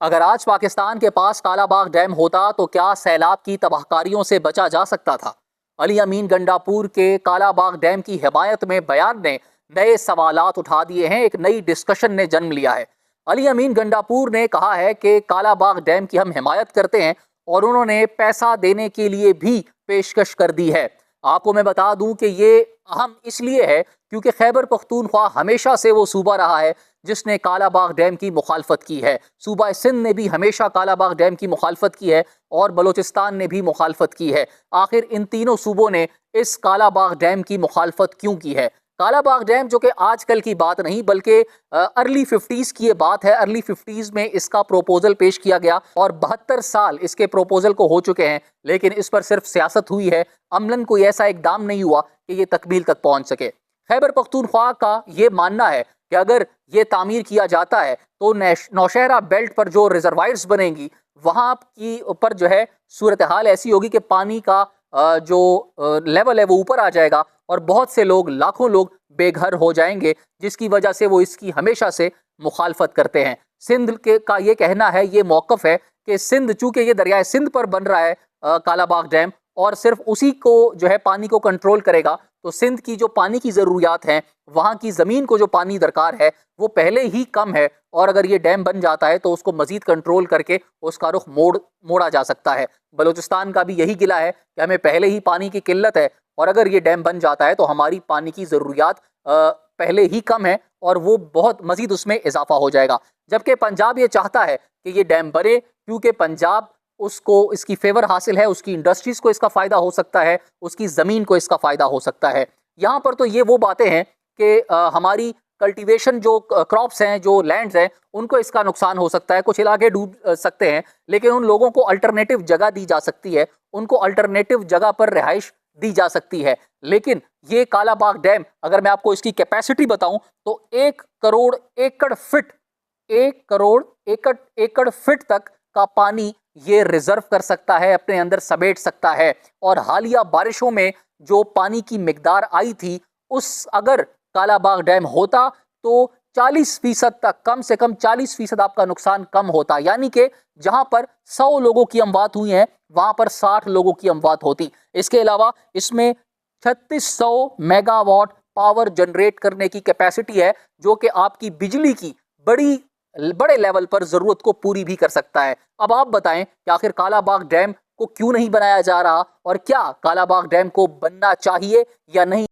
अगर आज पाकिस्तान के पास कालाबाग डैम होता तो क्या सैलाब की तबाहकारियों से बचा जा सकता था? अली अमीन गंडापुर के कालाबाग डैम की हिमायत में बयान ने नए सवालात उठा दिए हैं। एक नई डिस्कशन ने जन्म लिया है। अली अमीन गंडापुर ने कहा है कि कालाबाग डैम की हम हिमायत करते हैं और उन्होंने पैसा देने के लिए भी पेशकश कर दी है। आपको मैं बता दूं कि ये अहम इसलिए है क्योंकि खैबर पख्तूनख्वा हमेशा से वो सूबा रहा है जिसने कालाबाग डैम की मुखालफत की है। सूबा सिंध ने भी हमेशा कालाबाग डैम की मुखालफत की है और बलूचिस्तान ने भी मुखालफत की है। आखिर इन तीनों सूबों ने इस कालाबाग डैम की मुखालफत क्यों की है? कालाबाग डैम जो कि आजकल की बात नहीं बल्कि अर्ली 50s की ये बात है। अर्ली 50s में इसका प्रोपोजल पेश किया गया और 72 साल इसके प्रोपोजल को हो चुके हैं, लेकिन इस पर सिर्फ सियासत हुई है। अमलन कोई ऐसा इकदाम नहीं हुआ कि ये तकमील तक पहुंच सके। खैबर पख्तूनख्वा का ये मानना है कि अगर ये तामीर किया जाता है तो नौशहरा बेल्ट पर जो रिजर्वायर्स बनेंगी वहां की ऊपर जो है सूरत हाल ऐसी होगी कि पानी का जो लेवल है वो ऊपर आ जाएगा और बहुत से लोग, लाखों लोग बेघर हो जाएंगे, जिसकी वजह से वो इसकी हमेशा से मुखालफत करते हैं। सिंध के का ये कहना है, ये मौकफ है कि सिंध, चूंकि ये दरियाए सिंध पर बन रहा है कालाबाग डैम और सिर्फ उसी को जो है पानी को कंट्रोल करेगा, तो सिंध की जो पानी की ज़रूरियात हैं, वहाँ की ज़मीन को जो पानी दरकार है वो पहले ही कम है और अगर ये डैम बन जाता है तो उसको मज़ीद कंट्रोल करके उसका रुख मोड़ा जा सकता है। बलूचिस्तान का भी यही गिला है कि हमें पहले ही पानी की किल्लत है और अगर ये डैम बन जाता है तो हमारी पानी की ज़रूरियात पहले ही कम है और वो बहुत मज़ीद उसमें इजाफा हो जाएगा। जबकि पंजाब ये चाहता है कि ये डैम बने क्योंकि पंजाब उसको इसकी फेवर हासिल है, उसकी इंडस्ट्रीज को इसका फ़ायदा हो सकता है, उसकी ज़मीन को इसका फ़ायदा हो सकता है। यहाँ पर तो ये वो बातें हैं कि हमारी कल्टीवेशन जो क्रॉप्स हैं, जो लैंड्स हैं, उनको इसका नुकसान हो सकता है, कुछ इलाके डूब सकते हैं, लेकिन उन लोगों को अल्टरनेटिव जगह दी जा सकती है, उनको अल्टरनेटिव जगह पर रिहाइश दी जा सकती है। लेकिन ये कालाबाग डैम, अगर मैं आपको इसकी कैपेसिटी बताऊं तो 1 करोड़ एकड़ फिट 1 करोड़ एकड़ फिट तक का पानी ये रिजर्व कर सकता है, अपने अंदर समेट सकता है। और हालिया बारिशों में जो पानी की मिकदार आई थी, उस अगर कालाबाग डैम होता तो 40% तक, कम से कम 40% आपका नुकसान कम होता। यानी कि जहां पर 100 लोगों की अमवात हुई है वहां पर 60 लोगों की अमवात होती। इसके अलावा इसमें 3600 मेगावाट पावर जनरेट करने की कैपेसिटी है, जो कि आपकी बिजली की बड़े लेवल पर जरूरत को पूरी भी कर सकता है। अब आप बताएं कि आखिर कालाबाग डैम को क्यों नहीं बनाया जा रहा और क्या कालाबाग डैम को बनना चाहिए या नहीं।